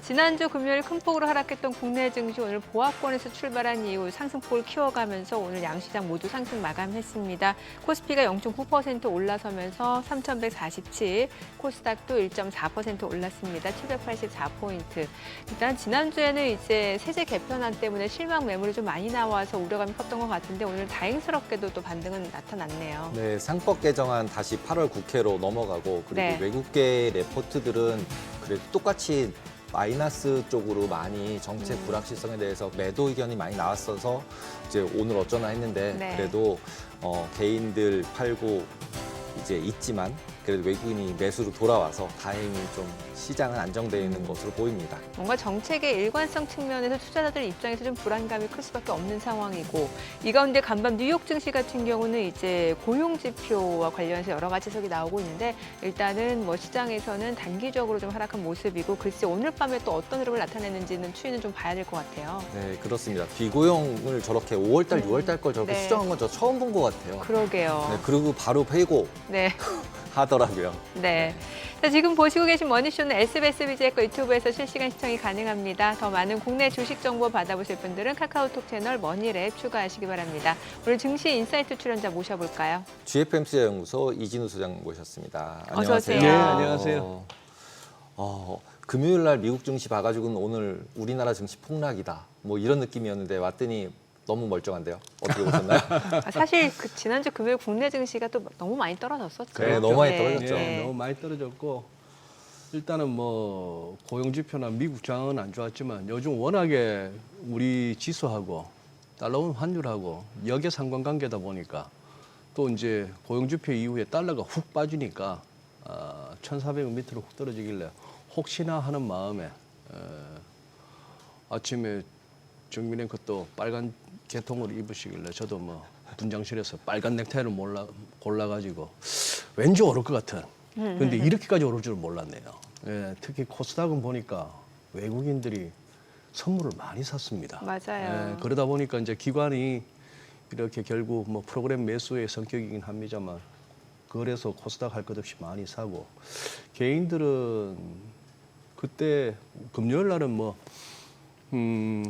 지난주 금요일 큰 폭으로 하락했던 국내 증시 오늘 보합권에서 출발한 이후 상승폭을 키워가면서 오늘 양시장 모두 상승 마감했습니다. 코스피가 0.9% 올라서면서 3,147, 코스닥도 1.4% 올랐습니다. 784포인트. 일단 지난주에는 이제 세제 개편안 때문에 실망 매물이 좀 많이 나와서 우려감이 컸던 것 같은데 오늘 다행스럽게도 또 반등은 나타났네요. 네, 상법 개정안 다시 8월 국회로 넘어가고 그리고 네. 외국계 레포트들은 그래도 똑같이 마이너스 쪽으로 많이 정책 불확실성에 대해서 매도 의견이 많이 나왔어서 이제 오늘 어쩌나 했는데 네. 그래도 개인들 팔고 이제 있지만 그래도 외국인이 매수로 돌아와서 다행히 좀 시장은 안정되어 있는 것으로 보입니다. 뭔가 정책의 일관성 측면에서 투자자들 입장에서 좀 불안감이 클 수밖에 없는 상황이고 이 가운데 간밤 뉴욕 증시 같은 경우는 이제 고용 지표와 관련해서 여러 가지 해석이 나오고 있는데 일단은 뭐 시장에서는 단기적으로 좀 하락한 모습이고 글쎄 오늘 밤에 또 어떤 흐름을 나타내는지는 추이는 좀 봐야 될 것 같아요. 네, 그렇습니다. 비고용을 저렇게 5월달, 6월달 걸 저렇게 네. 수정한 건 저 처음 본 것 같아요. 그러게요. 네, 그리고 바로 회고 네. 하더라고요. 네. 자, 지금 보시고 계신 머니쇼는 SBS 비즈의 유튜브에서 실시간 시청이 가능합니다. 더 많은 국내 주식 정보 받아보실 분들은 카카오톡 채널 머니랩 추가하시기 바랍니다. 오늘 증시 인사이트 출연자 모셔볼까요? GFM 투자연구소 이진우 소장 모셨습니다. 어서 오세요. 네, 안녕하세요. 금요일 날 미국 증시 봐가지고는 오늘 우리나라 증시 폭락이다. 뭐 이런 느낌이었는데 왔더니 너무 멀쩡한데요. 어떻게 보셨나요? 사실 그 지난주 금요일 국내 증시가 또 너무 많이 떨어졌었죠. 네, 너무 많이 떨어졌죠. 네. 너무 많이 떨어졌고 일단은 뭐 고용 지표나 미국 장은 안 좋았지만 요즘 워낙에 우리 지수하고 달러원 환율하고 역의 상관관계다 보니까 또 이제 고용 지표 이후에 달러가 훅 빠지니까 1,400원 밑으로 훅 떨어지길래 혹시나 하는 마음에 아침에 정민행 것도 빨간 개통을 입으시길래 저도 뭐 분장실에서 빨간 넥타이를 골라가지고 왠지 오를 것 같은. 근데 이렇게까지 오를 줄은 몰랐네요. 예, 특히 코스닥은 보니까 외국인들이 선물을 많이 샀습니다. 맞아요. 예, 그러다 보니까 이제 기관이 이렇게 결국 뭐 프로그램 매수의 성격이긴 합니다만 그래서 코스닥 할 것 없이 많이 사고 개인들은 그때 금요일 날은 뭐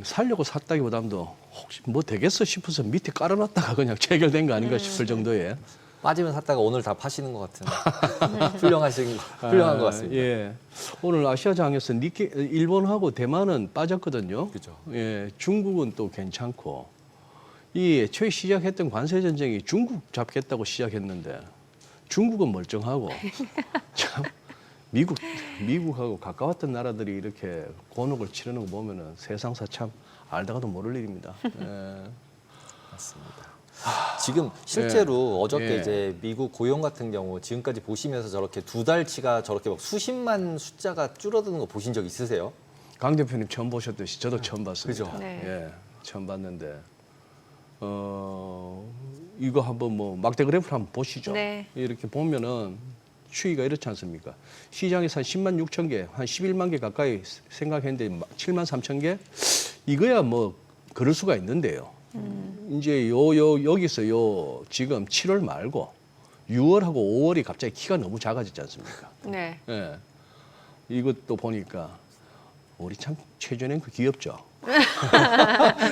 살려고 샀다기보다도 혹시 뭐 되겠어 싶어서 밑에 깔아놨다가 그냥 체결된 거 아닌가 싶을 정도의 빠지면 샀다가 오늘 다 파시는 것 같은 훌륭한 것 같습니다. 예, 오늘 아시아장에서 일본하고 대만은 빠졌거든요. 그죠. 예, 중국은 또 괜찮고 이 애초에 시작했던 관세 전쟁이 중국 잡겠다고 시작했는데 중국은 멀쩡하고 참. 미국하고 가까웠던 나라들이 이렇게 곤혹을 치르는 거 보면은 세상사 참 알다가도 모를 일입니다. 예. 맞습니다. 지금 실제로 어저께 예. 이제 미국 고용 같은 경우 지금까지 보시면서 저렇게 두 달치가 저렇게 막 수십만 숫자가 줄어드는 거 보신 적 있으세요? 강 대표님 처음 보셨듯이 저도 처음 봤습니다. 그죠? 네. 예, 처음 봤는데 이거 한번 뭐 막대 그래프를 한번 보시죠. 네. 이렇게 보면은 추이가 이렇지 않습니까? 시장에서 한 10만 6천 개, 한 11만 개 가까이 생각했는데 7만 3천 개? 이거야 뭐 그럴 수가 있는데요. 이제 여기서 지금 7월 말고 6월하고 5월이 갑자기 키가 너무 작아졌지 않습니까? 네. 예. 이것도 보니까 우리 참 최전앵커 귀엽죠.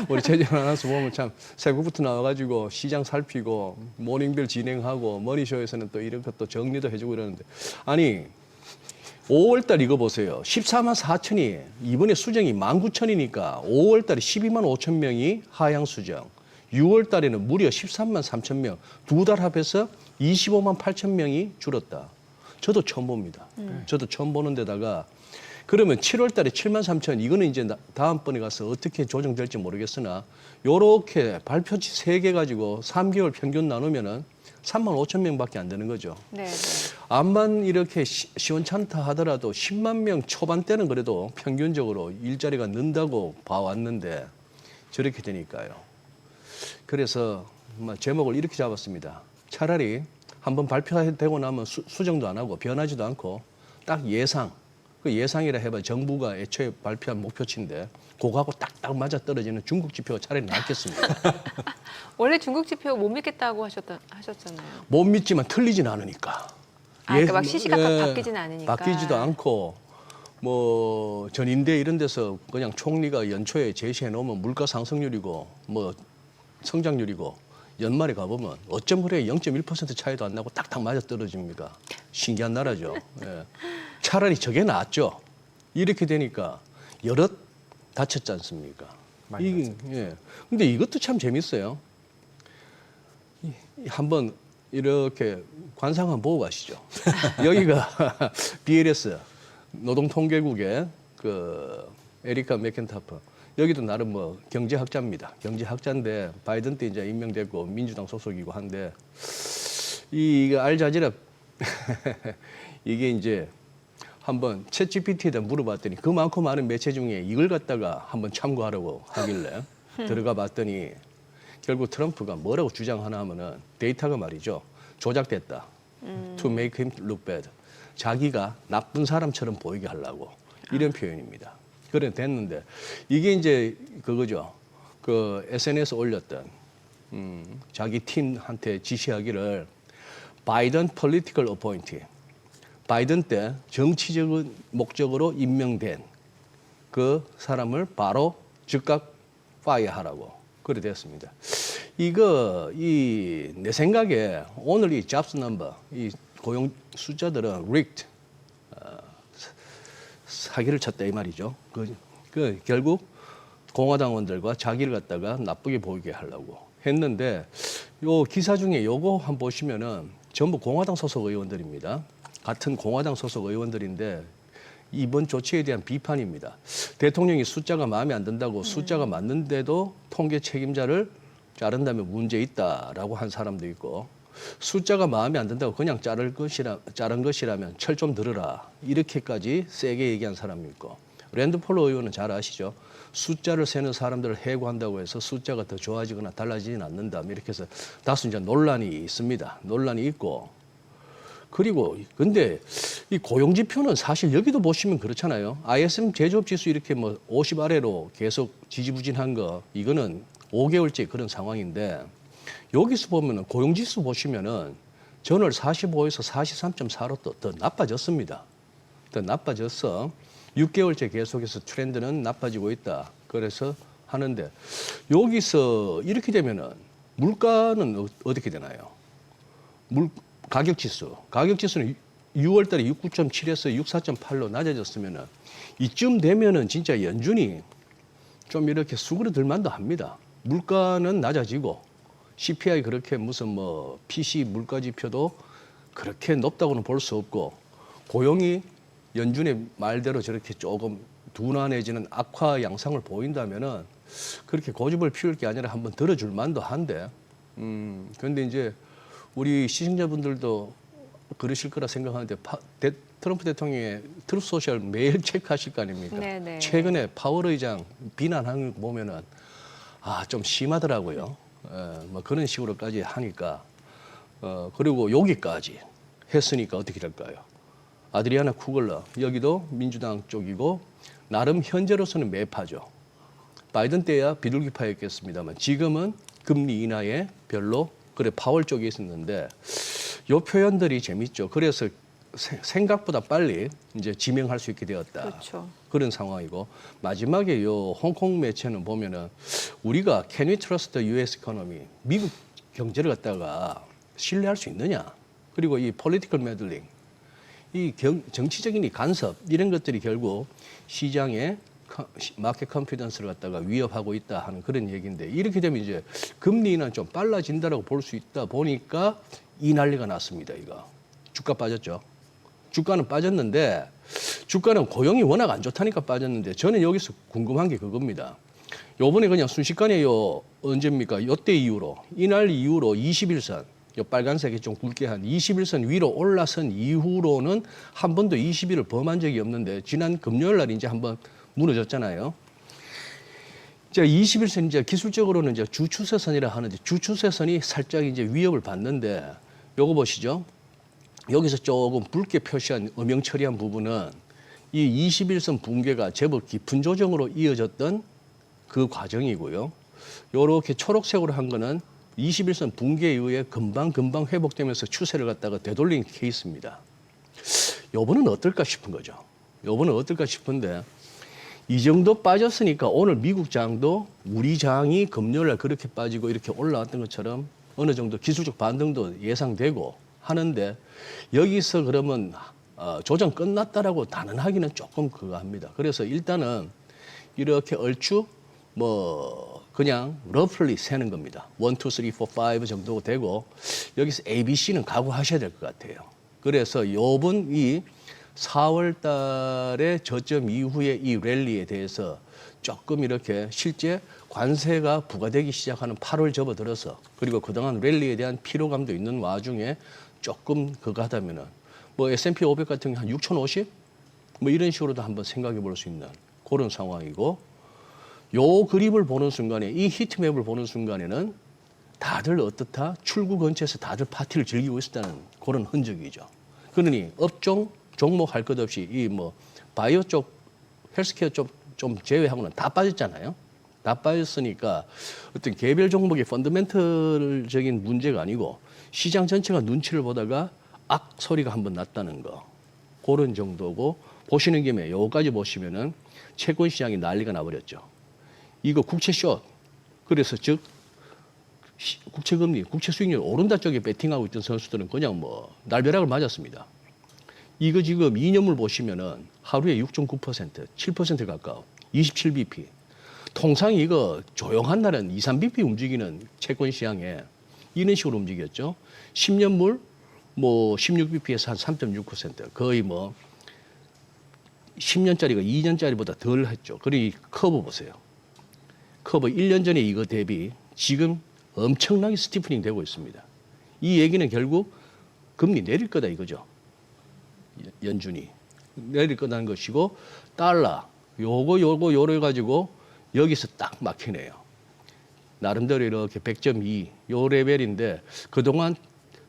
우리 최전 아나운서 보면 참 새벽부터 나와가지고 시장 살피고 모닝별 진행하고 머니쇼에서는 또 이런 것도 정리도 해주고 이러는데 아니 5월달 이거 보세요. 14만 4천이 이번에 수정이 19,000이니까 5월달에 12만 5천 명이 하향 수정. 6월달에는 무려 13만 3천 명. 두 달 합해서 25만 8천 명이 줄었다. 저도 처음 봅니다. 저도 처음 보는 데다가 그러면 7월 달에 7만 3천 이거는 이제 다음번에 가서 어떻게 조정될지 모르겠으나 요렇게 발표치 3개 가지고 3개월 평균 나누면은 3만 5천 명밖에 안 되는 거죠. 네. 암만 이렇게 시원찮다 하더라도 10만 명 초반대는 그래도 평균적으로 일자리가 는다고 봐왔는데 저렇게 되니까요. 그래서 제목을 이렇게 잡았습니다. 차라리 한번 발표되고 나면 수정도 안 하고 변하지도 않고 딱 예상. 그 예상이라 해봐 정부가 애초에 발표한 목표치인데 그거하고 딱딱 맞아 떨어지는 중국 지표가 차라리 낫겠습니다. 원래 중국 지표 못 믿겠다고 하셨잖아요. 못 믿지만 틀리진 않으니까. 그러니까 막 시시각각 바뀌진 않으니까. 바뀌지도 않고 뭐 전인대 이런 데서 그냥 총리가 연초에 제시해 놓으면 물가 상승률이고 뭐 성장률이고 연말에 가보면 어쩜 그래 0.1% 차이도 안 나고 딱딱 맞아 떨어집니까? 신기한 나라죠. 예. 차라리 저게 낫죠. 이렇게 되니까 여럿 다쳤지 않습니까? 많이 예. 근데 이것도 참 재밌어요. 한번 이렇게 관상 한번 보고 가시죠. 여기가 BLS 노동통계국의 그 에리카 맥켄타프. 여기도 나름 뭐 경제학자입니다. 경제학자인데 바이든 때 이제 임명됐고 민주당 소속이고 한데 이 알자지라 이게 이제 한번 챗 GPT에다 물어봤더니 그 많고 많은 매체 중에 이걸 갖다가 한번 참고하라고 하길래 들어가 봤더니 결국 트럼프가 뭐라고 주장하나 하면은 데이터가 말이죠. 조작됐다. To make him look bad. 자기가 나쁜 사람처럼 보이게 하려고 이런 표현입니다. 그래 됐는데 이게 이제 그거죠. 그 SNS 올렸던 자기 팀한테 지시하기를 바이든 political appointee. 바이든 때 정치적인 목적으로 임명된 그 사람을 바로 즉각 파이어하라고 그래 됐습니다. 이거 내 생각에 오늘 이 잡스 넘버 이 고용 숫자들은 rigged 사기를 쳤다 이 말이죠. 그 결국 공화당원들과 자기를 갖다가 나쁘게 보이게 하려고 했는데 요 기사 중에 요거 한번 보시면은 전부 공화당 소속 의원들입니다. 같은 공화당 소속 의원들인데 이번 조치에 대한 비판입니다. 대통령이 숫자가 마음에 안 든다고 숫자가 맞는데도 통계 책임자를 자른다면 문제 있다라고 한 사람도 있고 숫자가 마음에 안 든다고 그냥 자른 것이라면 철 좀 들으라 이렇게까지 세게 얘기한 사람이 있고 랜드폴 의원은 잘 아시죠? 숫자를 세는 사람들을 해고한다고 해서 숫자가 더 좋아지거나 달라지지는 않는다 이렇게 해서 다소 이제 논란이 있습니다. 논란이 있고 그리고 근데 이 고용 지표는 사실 여기도 보시면 그렇잖아요. ISM 제조업 지수 이렇게 뭐 50 아래로 계속 지지부진한 거 이거는 5개월째 그런 상황인데 여기서 보면은 고용 지수 보시면은 전월 45에서 43.4로 또 더 나빠졌습니다. 더 나빠졌어. 6개월째 계속해서 트렌드는 나빠지고 있다. 그래서 하는데 여기서 이렇게 되면은 물가는 어떻게 되나요? 가격 지수는 6월 달에 69.7에서 64.8로 낮아졌으면은 이쯤 되면은 진짜 연준이 좀 이렇게 수그러들 만도 합니다. 물가는 낮아지고 CPI 그렇게 무슨 뭐 PC 물가 지표도 그렇게 높다고는 볼 수 없고 고용이 연준의 말대로 저렇게 조금 둔화내지는 악화 양상을 보인다면은 그렇게 고집을 피울 게 아니라 한번 들어줄 만도 한데 그런데 이제 우리 시청자분들도 그러실 거라 생각하는데 트럼프 대통령의 트루스 소셜 매일 체크하실 거 아닙니까? 네네. 최근에 파월 의장 비난하는 거 보면은 좀 심하더라고요. 뭐 그런 식으로까지 하니까 그리고 여기까지 했으니까 어떻게 될까요? 아드리아나 쿠글러 여기도 민주당 쪽이고 나름 현재로서는 매파죠. 바이든 때야 비둘기파였겠습니다만 지금은 금리 인하에 별로 그래 파월 쪽에 있었는데 요 표현들이 재밌죠. 그래서 생각보다 빨리 이제 지명할 수 있게 되었다. 그렇죠. 그런 상황이고 마지막에 요 홍콩 매체는 보면은 우리가 Can we trust the U.S. economy? 미국 경제를 갖다가 신뢰할 수 있느냐? 그리고 이 political meddling, 이 정치적인 이 간섭 이런 것들이 결국 시장의 마켓 컨피던스를 갖다가 위협하고 있다 하는 그런 얘기인데 이렇게 되면 이제 금리 인하는 좀 빨라진다라고 볼 수 있다 보니까 이 난리가 났습니다. 이거 주가 빠졌죠. 주가는 빠졌는데 주가는 고용이 워낙 안 좋다니까 빠졌는데 저는 여기서 궁금한 게 그겁니다. 요번에 그냥 순식간에 언제입니까? 요때 이후로 이날 이후로 21선 요 빨간색이 좀 굵게 한 21선 위로 올라선 이후로는 한 번도 20일을 범한 적이 없는데 지난 금요일 날 이제 한번 무너졌잖아요. 자, 21선 이제 기술적으로는 이제 주추세선이라 하는데 주추세선이 살짝 이제 위협을 받는데 요거 보시죠. 여기서 조금 붉게 표시한 음영 처리한 부분은 이 21선 붕괴가 제법 깊은 조정으로 이어졌던 그 과정이고요. 요렇게 초록색으로 한 거는 21선 붕괴에 의해 금방 회복되면서 추세를 갖다가 되돌린 케이스입니다. 요번은 어떨까 싶은 거죠. 요번은 어떨까 싶은데 이 정도 빠졌으니까 오늘 미국 장도 우리 장이 금요일 날 그렇게 빠지고 이렇게 올라왔던 것처럼 어느 정도 기술적 반등도 예상되고 하는데 여기서 그러면 조정 끝났다라고 단언하기는 조금 그거 합니다. 그래서 일단은 이렇게 얼추 뭐 그냥 러플리 세는 겁니다. 1, 2, 3, 4, 5 정도 되고 여기서 A, B, C는 각오하셔야 될 것 같아요. 그래서 요번 이 4월 달에 저점 이후에 이 랠리에 대해서 조금 이렇게 실제 관세가 부과되기 시작하는 8월 접어들어서 그리고 그동안 랠리에 대한 피로감도 있는 와중에 조금 그거 하다면은 뭐 S&P 500 같은 게 한 6,050? 뭐 이런 식으로도 한번 생각해 볼 수 있는 그런 상황이고 요 그림을 보는 순간에 이 히트맵을 보는 순간에는 다들 어떻다? 출구 근처에서 다들 파티를 즐기고 있었다는 그런 흔적이죠. 그러니 업종 종목 할 것 없이 이 뭐 바이오 쪽, 헬스케어 쪽 좀 제외하고는 다 빠졌잖아요. 다 빠졌으니까 어떤 개별 종목의 펀더멘털적인 문제가 아니고 시장 전체가 눈치를 보다가 악 소리가 한번 났다는 거. 그런 정도고 보시는 김에 요까지 보시면은 채권 시장이 난리가 나버렸죠. 이거 국채 숏. 그래서 즉 국채금리, 국채 수익률 오른다 쪽에 배팅하고 있던 선수들은 그냥 뭐 날벼락을 맞았습니다. 이거 지금 2년물 보시면은 하루에 6.9%, 7% 가까워. 27bp. 통상 이거 조용한 날은 2, 3bp 움직이는 채권 시장에 이런 식으로 움직였죠. 10년물 뭐 16bp에서 한 3.6%. 거의 뭐 10년짜리가 2년짜리보다 덜 했죠. 그리고 이 커브 보세요. 커브 1년 전에 이거 대비 지금 엄청나게 스티프닝 되고 있습니다. 이 얘기는 결국 금리 내릴 거다 이거죠. 연준이 내릴 거다는 것이고 달러 요래 가지고 여기서 딱 막히네요. 나름대로 이렇게 100.2 요 레벨인데 그동안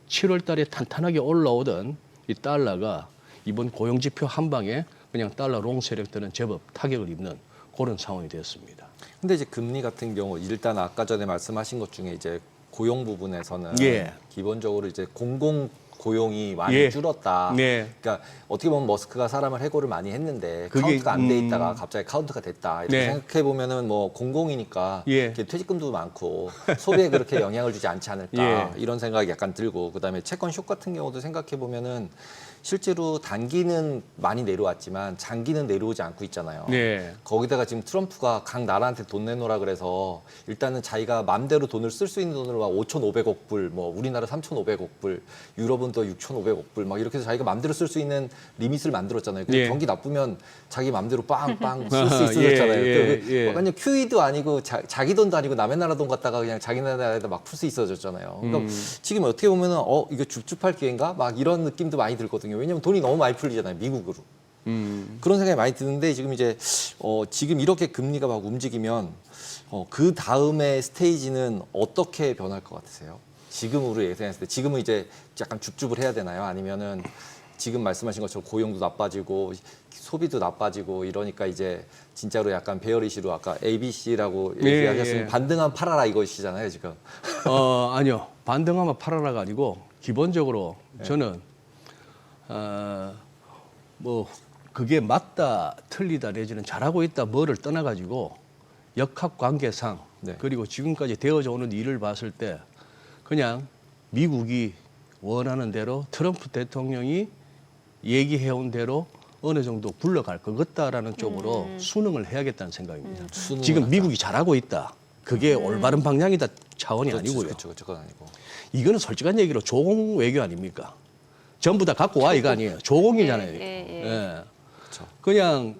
7월 달에 탄탄하게 올라오던 이 달러가 이번 고용지표 한 방에 그냥 달러 롱 세력들은 제법 타격을 입는 그런 상황이 되었습니다. 근데 이제 금리 같은 경우 일단 아까 전에 말씀하신 것 중에 이제 고용 부분에서는 예. 기본적으로 이제 공공 고용이 많이 예. 줄었다. 네. 그러니까 어떻게 보면 머스크가 사람을 해고를 많이 했는데 그게, 카운트가 안 돼 있다가 갑자기 카운트가 됐다. 이렇게 네. 생각해 보면은 뭐 공공이니까 예. 이렇게 퇴직금도 많고 소비에 그렇게 영향을 주지 않지 않을까 예. 이런 생각이 약간 들고 그다음에 채권 숏 같은 경우도 생각해 보면은 실제로 단기는 많이 내려왔지만 장기는 내려오지 않고 있잖아요. 네. 거기다가 지금 트럼프가 각 나라한테 돈 내놓으라 그래서 일단은 자기가 맘대로 돈을 쓸 수 있는 돈으로 막 5,500억 불, 뭐 우리나라 3,500억 불, 유럽은 또 6,500억 불, 막 이렇게 해서 자기가 맘대로 쓸 수 있는 리밋을 만들었잖아요. 근데 예. 경기 나쁘면 자기 맘대로 빵빵 쓸 수 있어졌잖아요. 예. 완전 QE도 아니고 자기 돈도 아니고 남의 나라 돈 갖다가 그냥 자기 나라에다 막 풀 수 있어졌잖아요. 그러니까 지금 어떻게 보면은 이거 줍줍할 기회인가? 막 이런 느낌도 많이 들거든요. 왜냐면 돈이 너무 많이 풀리잖아요, 미국으로. 그런 생각이 많이 드는데 지금 이제 지금 이렇게 금리가 막 움직이면 그 다음에 스테이지는 어떻게 변할 것 같으세요? 지금으로 예상했을 때 지금은 이제 약간 줍줍을 해야 되나요? 아니면은 지금 말씀하신 것처럼 고용도 나빠지고 소비도 나빠지고 이러니까 이제 진짜로 약간 베어리시로 아까 ABC라고 얘기하셨으면 예. 반등한 팔아라 이것이잖아요, 지금. 아니요. 반등하면 팔아라가 아니고 기본적으로 저는 뭐 그게 맞다 틀리다 내지는 잘하고 있다 뭐를 떠나가지고 역학 관계상 네. 그리고 지금까지 되어져 오는 일을 봤을 때 그냥 미국이 원하는 대로 트럼프 대통령이 얘기해온 대로 어느 정도 굴러갈 것 같다라는 쪽으로 수능을 해야겠다는 생각입니다. 수능을 지금 하자. 미국이 잘하고 있다. 그게 올바른 방향이다 차원이 아니고요. 그렇죠, 그건 아니고. 이거는 솔직한 얘기로 조공 외교 아닙니까? 전부 다 갖고 와 이거 아니에요. 조공이잖아요. 예. 그렇죠. 그냥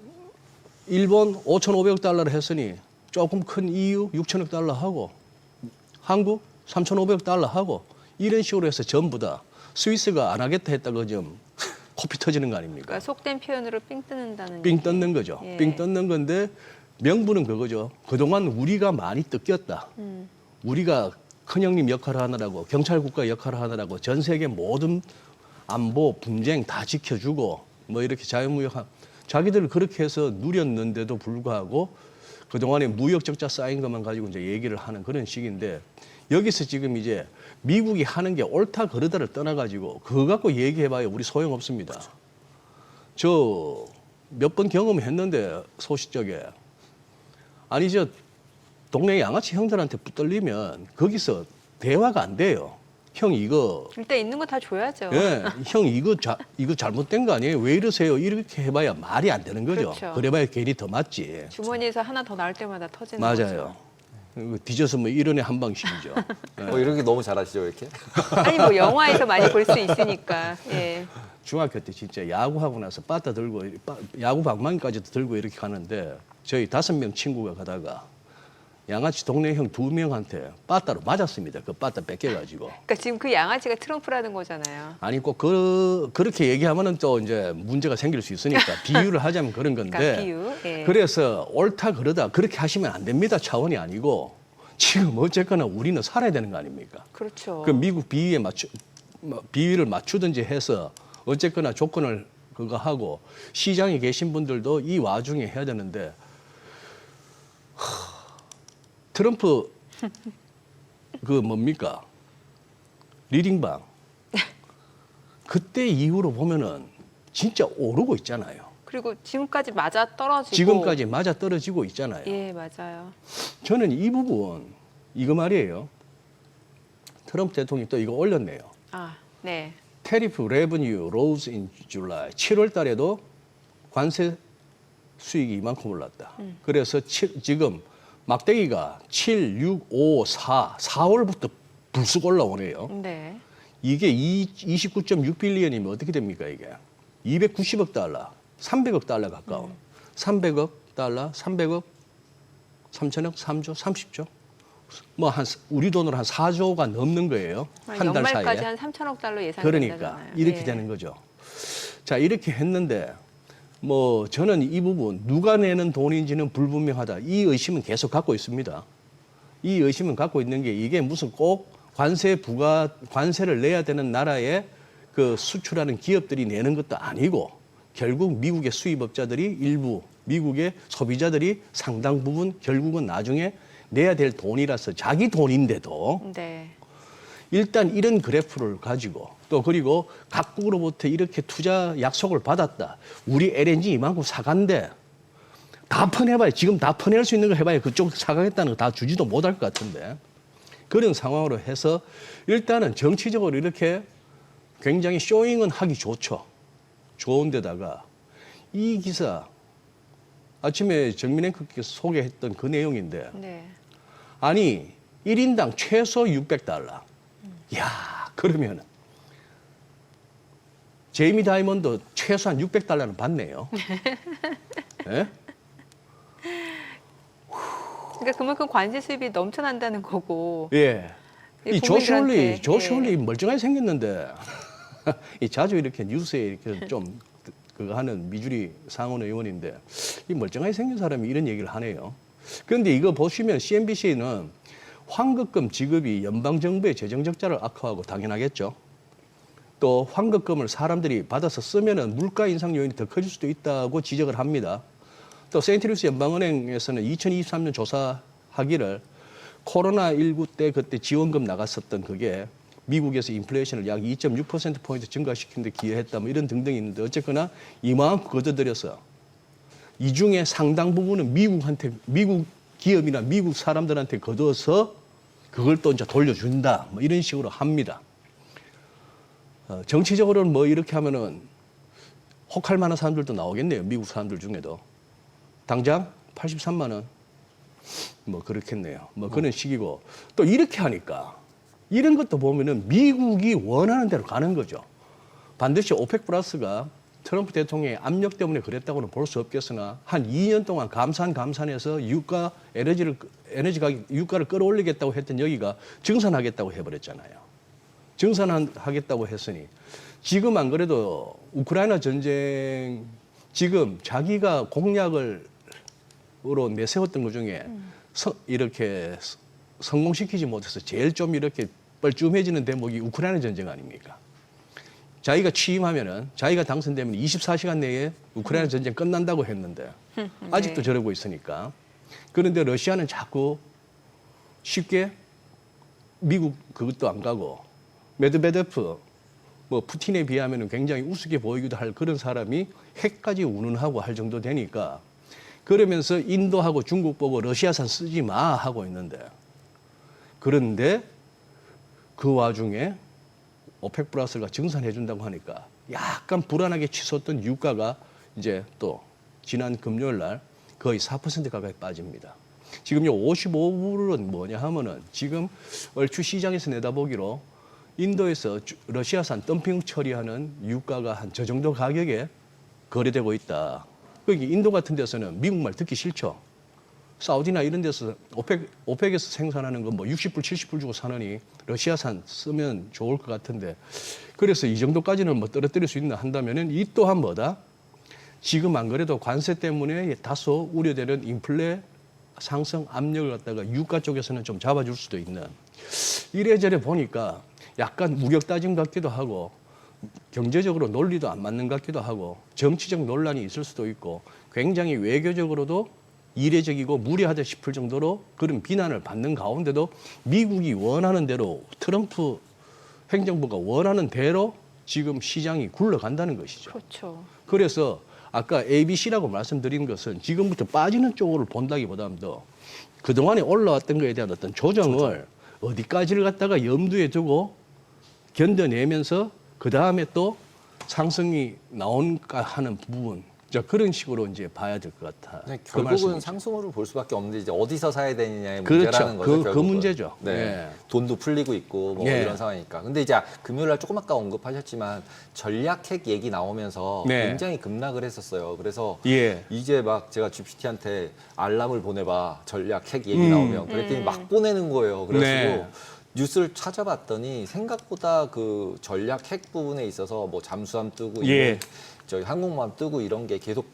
일본 5,500억 달러를 했으니 조금 큰 EU 6천억 달러 하고 한국 3,500억 달러 하고 이런 식으로 해서 전부 다 스위스가 안 하겠다 했다가 좀 코피 터지는 거 아닙니까? 그러니까 속된 표현으로 삥 뜯는다는 삥 얘기. 뜯는 거죠. 예. 삥 뜯는 건데 명분은 그거죠. 그동안 우리가 많이 뜯겼다. 우리가 큰형님 역할을 하느라고 경찰 국가 역할을 하느라고 전 세계 모든 안보 분쟁 다 지켜주고 뭐 이렇게 자유무역 자기들 그렇게 해서 누렸는데도 불구하고 그동안에 무역 적자 쌓인 것만 가지고 이제 얘기를 하는 그런 식인데 여기서 지금 이제 미국이 하는 게 옳다 그르다를 떠나가지고 그거 갖고 얘기해봐야 우리 소용없습니다. 저 몇 번 경험했는데 소시적에 아니 저 동네 양아치 형들한테 붙들리면 거기서 대화가 안 돼요. 형 이거 일단 있는 거 다 줘야죠. 예, 형 이거 잘못된 거 아니에요? 왜 이러세요? 이렇게 해봐야 말이 안 되는 거죠. 그렇죠. 그래봐야 괜히 더 맞지. 주머니에서 하나 더 나올 때마다 터지는 맞아요. 이거 뒤져서 뭐 이런 애 한 방씩이죠. 이런 게 너무 잘하시죠, 이렇게? 거죠. 아니 뭐 영화에서 많이 볼 수 있으니까. 예. 중학교 때 진짜 야구하고 나서 빠따 들고 야구 방망이까지도 들고 이렇게 가는데 저희 5명 친구가 가다가 양아치 동네 형 2명한테 빠따로 맞았습니다. 그 빠따 뺏겨가지고. 그러니까 지금 그 양아치가 트럼프라는 거잖아요. 아니 꼭 그렇게 얘기하면은 또 이제 문제가 생길 수 있으니까 비유를 하자면 그런 건데. 그러니까 비유. 예. 그래서 옳다 그러다 그렇게 하시면 안 됩니다 차원이 아니고 지금 어쨌거나 우리는 살아야 되는 거 아닙니까? 그렇죠. 그 미국 비위를 맞추든지 해서 어쨌거나 조건을 그거 하고 시장에 계신 분들도 이 와중에 해야 되는데 트럼프 그 뭡니까 리딩방 그때 이후로 보면은 진짜 오르고 있잖아요. 그리고 지금까지 맞아 떨어지고. 지금까지 맞아 떨어지고 있잖아요. 예, 맞아요. 저는 이 부분 이거 말이에요. 트럼프 대통령이 또 이거 올렸네요. 아, 네. Tariff revenue rose in July. 7월 달에도 관세 수익이 이만큼 올랐다. 그래서 지금 막대기가 7, 6, 5, 4월부터 불쑥 올라오네요. 네. 이게 29.6빌리언이면 어떻게 됩니까 이게? 290억 달러, 300억 달러 가까운. 300억 달러, 300억, 3천억, 3조, 30조. 뭐 한 우리 돈으로 한 4조가 넘는 거예요. 한 달 사이에. 연말까지 한 3천억 달러 예상된다잖아요. 그러니까 이렇게 예. 되는 거죠. 자 이렇게 했는데 뭐 저는 이 부분 누가 내는 돈인지는 불분명하다. 이 의심은 계속 갖고 있습니다. 이 의심은 갖고 있는 게 이게 무슨 꼭 관세를 내야 되는 나라에 그 수출하는 기업들이 내는 것도 아니고 결국 미국의 수입업자들이 일부 미국의 소비자들이 상당 부분 결국은 나중에 내야 될 돈이라서 자기 돈인데도 네. 일단 이런 그래프를 가지고 또 그리고 각국으로부터 이렇게 투자 약속을 받았다. 우리 LNG 이만큼 사간대. 다 퍼내봐야 지금 다 퍼낼 수 있는 거 해봐야 그쪽 사가겠다는 거 다 주지도 못할 것 같은데 그런 상황으로 해서 일단은 정치적으로 이렇게 굉장히 쇼잉은 하기 좋죠. 좋은데다가 이 기사 아침에 정민 앵커께서 소개했던 그 내용인데 네. 아니 1인당 최소 600달러. 야 그러면은 제이미 다이먼드 최소한 600달러는 받네요. 예? 그러니까 그만큼 관세 수입이 넘쳐난다는 거고. 예. 이 국민들한테, 조시 예. 홀리 멀쩡하게 생겼는데 이 자주 이렇게 뉴스에 이렇게 좀 그거 하는 미주리 상원 의원인데 이 멀쩡하게 생긴 사람이 이런 얘기를 하네요. 그런데 이거 보시면 CNBC는 환급금 지급이 연방 정부의 재정 적자를 악화하고 당연하겠죠. 또 환급금을 사람들이 받아서 쓰면은 물가 인상 요인이 더 커질 수도 있다고 지적을 합니다. 또 세인트루이스 연방은행에서는 2023년 조사하기를 코로나19 때 그때 지원금 나갔었던 그게 미국에서 인플레이션을 약 2.6%포인트 증가시키는 데 기여했다 뭐 이런 등등이 있는데 어쨌거나 이만큼 걷어들여서 이 중에 상당 부분은 미국 기업이나 미국 사람들한테 걷어서 그걸 또 이제 돌려준다 뭐 이런 식으로 합니다. 정치적으로는 뭐 이렇게 하면은 혹할 만한 사람들도 나오겠네요. 미국 사람들 중에도. 당장 83만 원. 뭐 그렇겠네요. 뭐 그런 식이고 또 이렇게 하니까 이런 것도 보면은 미국이 원하는 대로 가는 거죠. 반드시 오펙 플러스가 트럼프 대통령의 압력 때문에 그랬다고는 볼 수 없겠으나 한 2년 동안 감산해서 에너지 가격, 유가를 끌어올리겠다고 했던 여기가 증산하겠다고 해버렸잖아요. 증산하겠다고 했으니 지금 안 그래도 우크라이나 전쟁 지금 자기가 공약으로 내세웠던 것 중에 이렇게 성공시키지 못해서 제일 좀 이렇게 뻘쭘해지는 대목이 우크라이나 전쟁 아닙니까? 자기가 취임하면은 자기가 당선되면 24시간 내에 우크라이나 전쟁 끝난다고 했는데 아직도 저러고 있으니까. 그런데 러시아는 자꾸 쉽게 미국 그것도 안 가고 메드베데프 뭐 푸틴에 비하면 굉장히 우습게 보이기도 할 그런 사람이 핵까지 운운하고 할 정도 되니까 그러면서 인도하고 중국 보고 러시아산 쓰지 마 하고 있는데 그런데 그 와중에 오펙 플러스가 증산해 준다고 하니까 약간 불안하게 치솟던 유가가 이제 또 지난 금요일 날 거의 4% 가까이 빠집니다. 지금요 55불은 뭐냐 하면은 지금 얼추 시장에서 내다보기로 인도에서 러시아산 덤핑 처리하는 유가가 한 저 정도 가격에 거래되고 있다. 여기 인도 같은 데서는 미국 말 듣기 싫죠. 사우디나 이런 데서 오펙에서 생산하는 거 뭐 60불, 70불 주고 사느니 러시아산 쓰면 좋을 것 같은데 그래서 이 정도까지는 뭐 떨어뜨릴 수 있나 한다면은 이 또한 뭐다? 지금 안 그래도 관세 때문에 다소 우려되는 인플레 상승 압력을 갖다가 유가 쪽에서는 좀 잡아줄 수도 있는 이래저래 보니까 약간 무력 따짐 같기도 하고 경제적으로 논리도 안 맞는 것 같기도 하고 정치적 논란이 있을 수도 있고 굉장히 외교적으로도 이례적이고 무리하다 싶을 정도로 그런 비난을 받는 가운데도 미국이 원하는 대로 트럼프 행정부가 원하는 대로 지금 시장이 굴러간다는 것이죠. 그렇죠. 그래서 아까 ABC라고 말씀드린 것은 지금부터 빠지는 쪽으로 본다기보다는 더 그동안에 올라왔던 것에 대한 어떤 조정을 어디까지를 갖다가 염두에 두고 견뎌내면서 그 다음에 또 상승이 나온가 하는 부분, 자 그런 식으로 이제 봐야 될 것 같아. 네, 그 결국은 말씀이죠. 상승으로 볼 수밖에 없는데 이제 어디서 사야 되느냐의 그렇죠. 문제라는 거죠. 그 결국은. 문제죠. 네. 예. 돈도 풀리고 있고 뭐 예. 이런 상황이니까. 근데 이제 금요일 날 조금 아까 언급하셨지만 전략핵 얘기 나오면서 네. 굉장히 급락을 했었어요. 그래서 예. 이제 막 제가 GPT한테 알람을 보내봐 전략핵 얘기 나오면 그랬더니 막 보내는 거예요. 그래가지고 네. 뉴스를 찾아봤더니 생각보다 그 전략 핵 부분에 있어서 뭐 잠수함 뜨고 예. 저희 항공모함 뜨고 이런 게 계속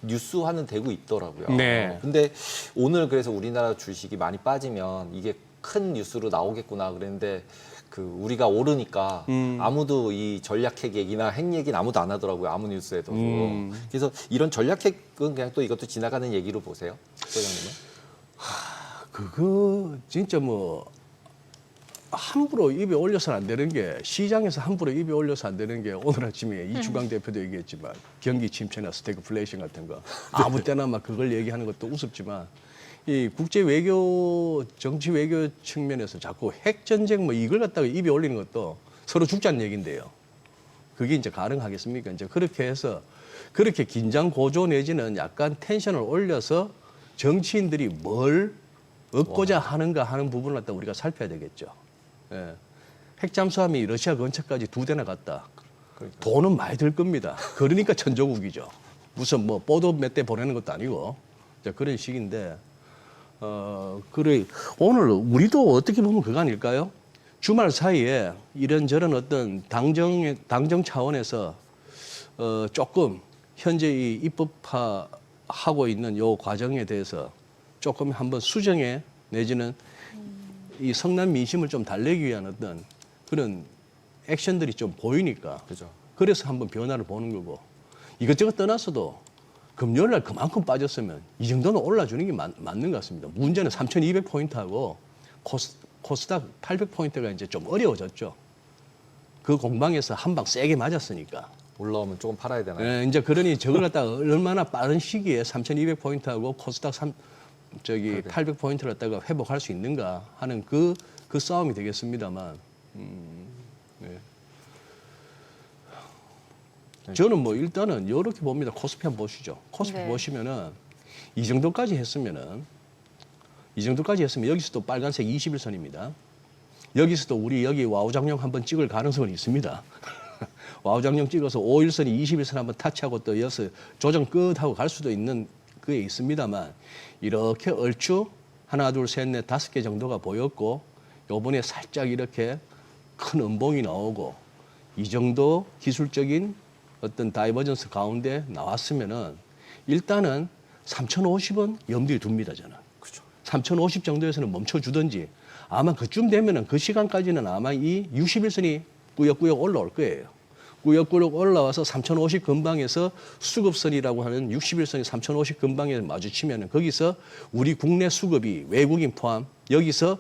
뉴스화는 되고 있더라고요. 네. 근데 오늘 그래서 우리나라 주식이 많이 빠지면 이게 큰 뉴스로 나오겠구나 그랬는데 그 우리가 오르니까 아무도 이 전략 핵 얘기나 핵 얘기는 아무도 안 하더라고요. 아무 뉴스에도. 그래서 이런 전략 핵은 그냥 또 이것도 지나가는 얘기로 보세요. 소장님은? 그거 진짜 뭐 함부로 입에 올려서는 안 되는 게 시장에서 함부로 입에 올려서 안 되는 게 오늘 아침에 이주강 대표도 얘기했지만 경기 침체나 스태그플레이션 같은 거 아무 때나 막 그걸 얘기하는 것도 우습지만 이 국제 외교 정치 외교 측면에서 자꾸 핵 전쟁 뭐 이걸 갖다가 입에 올리는 것도 서로 죽자는 얘긴데요. 그게 이제 가능하겠습니까? 이제 그렇게 해서 그렇게 긴장 고조 내지는 약간 텐션을 올려서 정치인들이 뭘 얻고자 하는가 하는 부분을 갖다 우리가 살펴야 되겠죠. 예. 핵잠수함이 러시아 근처까지 2대나 갔다. 그러니까. 돈은 많이 들 겁니다. 그러니까 천조국이죠. 무슨 뭐 보도 몇 대 보내는 것도 아니고 자, 그런 식인데 그래 오늘 우리도 어떻게 보면 그거 아닐까요? 주말 사이에 이런저런 어떤 당정 차원에서 조금 현재 이 입법화하고 있는 요 과정에 대해서 조금 한번 수정해 내지는 이 성난 민심을 좀 달래기 위한 어떤 그런 액션들이 좀 보이니까 그죠. 그래서 한번 변화를 보는 거고 이것저것 떠나서도 금요일 날 그만큼 빠졌으면 이 정도는 올라주는 게 맞는 것 같습니다. 문제는 3,200포인트하고 코스닥 800포인트가 이제 좀 어려워졌죠. 그 공방에서 한 방 세게 맞았으니까. 올라오면 조금 팔아야 되나요? 예, 이제 그러니 저걸 갖다가 얼마나 빠른 시기에 3,200포인트하고 코스닥 800포인트를 갖다가 회복할 수 있는가 하는 그 싸움이 되겠습니다만, 네. 저는 뭐 일단은 이렇게 봅니다. 코스피 한번 보시죠. 코스피 네. 보시면은 이 정도까지 했으면 여기서도 빨간색 21선입니다. 여기서도 우리 여기 와우장룡 한번 찍을 가능성은 있습니다. 와우장룡 찍어서 5일선이 21선 한번 타치하고 또 이어서 조정 끝하고 갈 수도 있는 그게 있습니다만 이렇게 얼추 하나, 둘, 셋, 넷, 5개 정도가 보였고 요번에 살짝 이렇게 큰 음봉이 나오고 이 정도 기술적인 어떤 다이버전스 가운데 나왔으면은 일단은 3,050원 염두에 둡니다, 저는. 그죠. 3,050 정도에서는 멈춰주든지 아마 그쯤 되면은 그 시간까지는 아마 이 61선이 꾸역꾸역 올라올 거예요. 꾸역꾸역 올라와서 3,050 근방에서 수급선이라고 하는 61선이 3,050 근방에 마주치면은 거기서 우리 국내 수급이 외국인 포함 여기서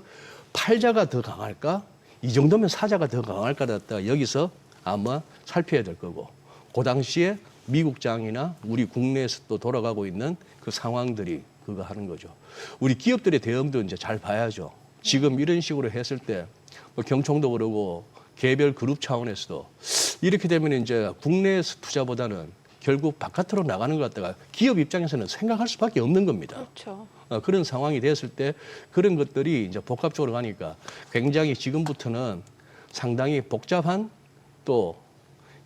팔자가 더 강할까? 이 정도면 사자가 더 강할까? 갖다가 여기서 아마 살펴야 될 거고 그 당시에 미국장이나 우리 국내에서 또 돌아가고 있는 그 상황들이 그거 하는 거죠. 우리 기업들의 대응도 이제 잘 봐야죠. 지금 이런 식으로 했을 때 뭐 경총도 그러고 개별 그룹 차원에서도 이렇게 되면 이제 국내에서 투자보다는 결국 바깥으로 나가는 것 같다가 기업 입장에서는 생각할 수밖에 없는 겁니다. 그렇죠. 그런 상황이 됐을 때 그런 것들이 이제 복합적으로 가니까 굉장히 지금부터는 상당히 복잡한 또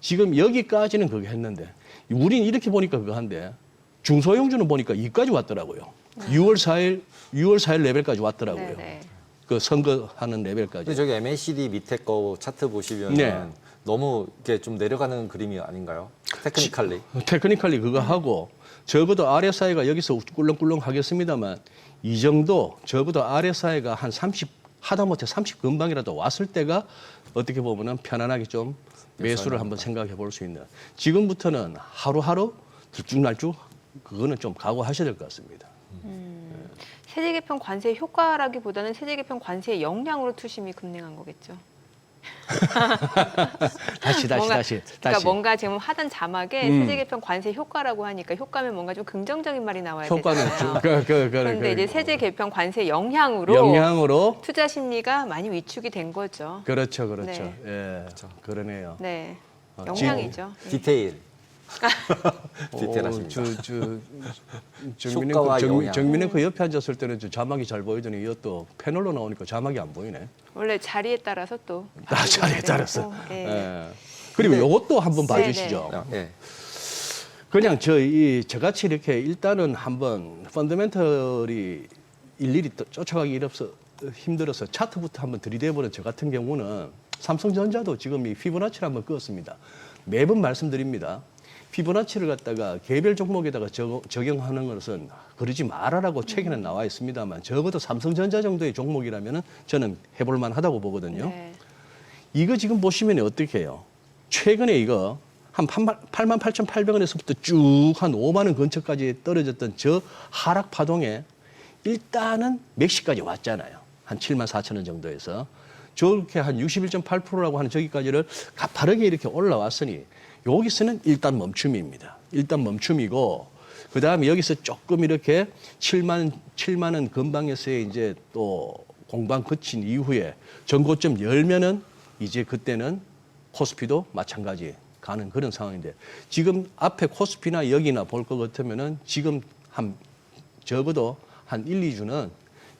지금 여기까지는 그거 했는데 우린 이렇게 보니까 그거 한데 중소형주는 보니까 이까지 왔더라고요. 6월 4일 레벨까지 왔더라고요. 네네. 그 선거하는 근데 레벨까지. 저기 MACD 밑에 거 차트 보시면 네. 너무 이렇게 좀 내려가는 그림이 아닌가요? 테크니컬리. 테크니컬리 그거 하고 적어도 RSI가 여기서 꿀렁꿀렁 하겠습니다만 이 정도 적어도 RSI가 한 30 하다못해 30 근방이라도 왔을 때가 어떻게 보면은 편안하게 좀 매수를 한번 생각해 볼 수 있는 지금부터는 하루하루 들쭉날쭉 그거는 좀 각오하셔야 될 것 같습니다. 세제 개편 관세 효과라기보다는 세제 개편 관세의 영향으로 투심이 급등한 거겠죠. 그러니까 뭔가 지금 하던 자막에 세제 개편 관세 효과라고 하니까 효과면 뭔가 좀 긍정적인 말이 나와야 되잖아요. 그런데 이제 세제 개편 관세 영향으로 투자 심리가 많이 위축이 된 거죠. 그렇죠. 네. 예, 그러네요. 네, 영향이죠. 디테일. 디테일하십니다. 효과와 영향. 정민은 그 옆에 앉았을 때는 저 자막이 잘 보이더니 이것도 패널로 나오니까 자막이 안 보이네. 원래 자리에 따라서 또 자리에 따라서. 네. 예. 그리고 이것도 한번 봐주시죠. 네. 그냥 저같이 이렇게 일단은 한번 펀더멘털이 일일이 쫓아가기 힘들어서 차트부터 한번 들이대보는 저 같은 경우는 삼성전자도 지금 이 피보나치를 한번 끄었습니다. 매번 말씀드립니다. 피보나치를 갖다가 개별 종목에다가 적용하는 것은 그러지 말아라고 책에는 나와 있습니다만 적어도 삼성전자 정도의 종목이라면 저는 해볼 만하다고 보거든요. 네. 이거 지금 보시면 어떻게 해요? 최근에 이거 한 88,800원에서부터 쭉 한 5만 원 근처까지 떨어졌던 저 하락 파동에 일단은 맥시까지 왔잖아요. 한 74,000원 정도에서. 저렇게 한 61.8%라고 하는 저기까지를 가파르게 이렇게 올라왔으니 여기서는 일단 멈춤입니다. 일단 멈춤이고 그다음에 여기서 조금 이렇게 7만 원 근방에서의 이제 또 공방 거친 이후에 전고점 열면은 이제 그때는 코스피도 마찬가지 가는 그런 상황인데 지금 앞에 코스피나 여기나 볼 것 같으면은 지금 한 적어도 한 1, 2주는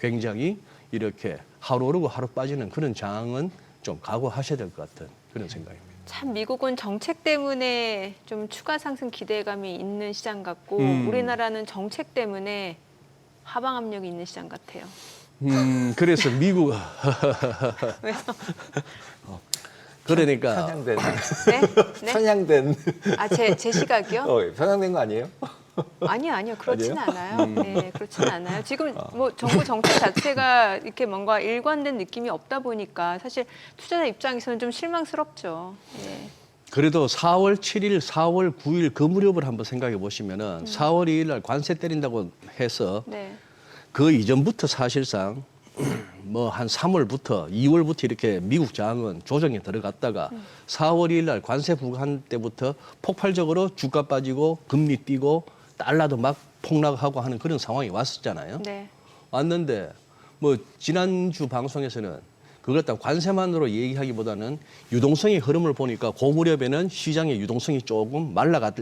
굉장히 이렇게 하루 오르고 하루 빠지는 그런 장은 좀 각오하셔야 될 것 같은 그런 생각입니다. 참 미국은 정책 때문에 좀 추가 상승 기대감이 있는 시장 같고 우리나라는 정책 때문에 하방 압력이 있는 시장 같아요. 그래서 미국 왜요? 그러니까 편향된. 네? 네? 편향된. 제 시각이요? 편향된 거 아니에요? 아니요. 그렇진 않아요. 네, 그렇진 않아요. 지금 뭐 정부 정책 자체가 이렇게 뭔가 일관된 느낌이 없다 보니까 사실 투자자 입장에서는 좀 실망스럽죠. 예. 그래도 4월 7일, 4월 9일 그 무렵을 한번 생각해 보시면은 4월 2일 날 관세 때린다고 해서 네. 그 이전부터 사실상 뭐 한 3월부터 2월부터 이렇게 미국 장은 조정에 들어갔다가 4월 2일 날 관세 부과한 때부터 폭발적으로 주가 빠지고 금리 뛰고 달러도 막 폭락하고 하는 그런 상황이 왔었잖아요. 네. 왔는데 뭐 지난주 방송에서는 그걸 갖다 관세만으로 얘기하기보다는 유동성의 흐름을 보니까 그 무렵에는 시장의 유동성이 조금 말라갈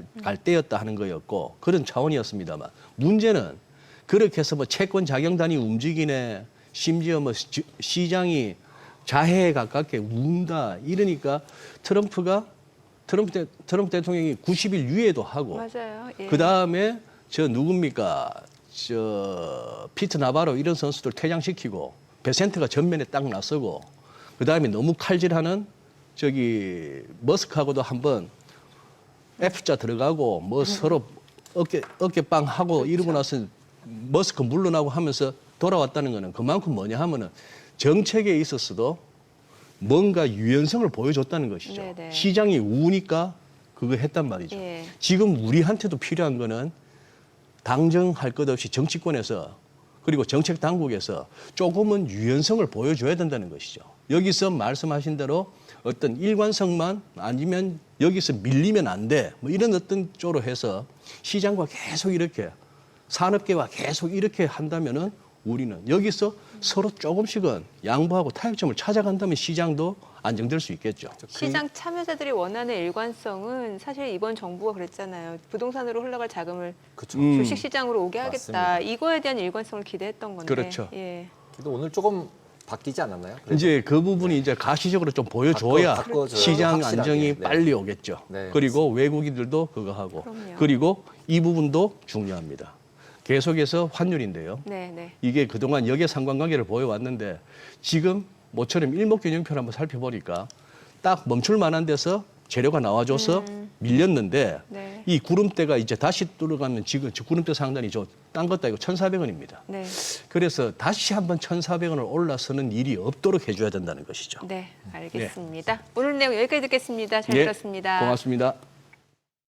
때였다 하는 거였고 그런 차원이었습니다만 문제는 그렇게 해서 뭐 채권 자경단이 움직이네 심지어 뭐 시장이 자해에 가깝게 운다 이러니까 트럼프 대통령이 90일 유예도 하고 맞아요. 예. 그 다음에 저 누굽니까 피트 나바로 이런 선수들 퇴장시키고 베센트가 전면에 딱 나서고 그 다음에 너무 칼질하는 저기 머스크하고도 한번 F자 들어가고 뭐 서로 어깨빵 하고 그렇죠. 이러고 나서 머스크 물러나고 하면서 돌아왔다는 거는 그만큼 뭐냐 하면은 정책에 있어서도 뭔가 유연성을 보여줬다는 것이죠. 네네. 시장이 우니까 그거 했단 말이죠. 예. 지금 우리한테도 필요한 거는 당정할 것 없이 정치권에서 그리고 정책 당국에서 조금은 유연성을 보여줘야 된다는 것이죠. 여기서 말씀하신 대로 어떤 일관성만 아니면 여기서 밀리면 안 돼. 뭐 이런 어떤 쪽으로 해서 시장과 계속 이렇게 산업계와 계속 이렇게 한다면은 우리는 여기서 서로 조금씩은 양보하고 타협점을 찾아간다면 시장도 안정될 수 있겠죠. 시장 참여자들이 원하는 일관성은 사실 이번 정부가 그랬잖아요. 부동산으로 흘러갈 자금을 그렇죠. 주식시장으로 오게 하겠다. 맞습니다. 이거에 대한 일관성을 기대했던 건데. 그렇죠. 예. 그래도 오늘 조금 바뀌지 않았나요? 그래도? 이제 그 부분이 이제 가시적으로 좀 보여줘야 바꿔줘야 시장 확실하게. 안정이 네. 빨리 오겠죠. 네, 그리고 외국인들도 그거 하고 그럼요. 그리고 이 부분도 중요합니다. 계속해서 환율인데요. 네, 네. 이게 그동안 역의 상관관계를 보여왔는데 지금 모처럼 일목균형표를 한번 살펴보니까 딱 멈출 만한 데서 재료가 나와줘서 밀렸는데 네. 이 구름대가 이제 다시 뚫어가면 지금 저 구름대 상단이 딴 것도 아니고 1,400원입니다. 네. 그래서 다시 한번 1,400원을 올라서는 일이 없도록 해줘야 된다는 것이죠. 네, 알겠습니다. 오늘 내용 여기까지 듣겠습니다. 잘 예, 들었습니다. 고맙습니다.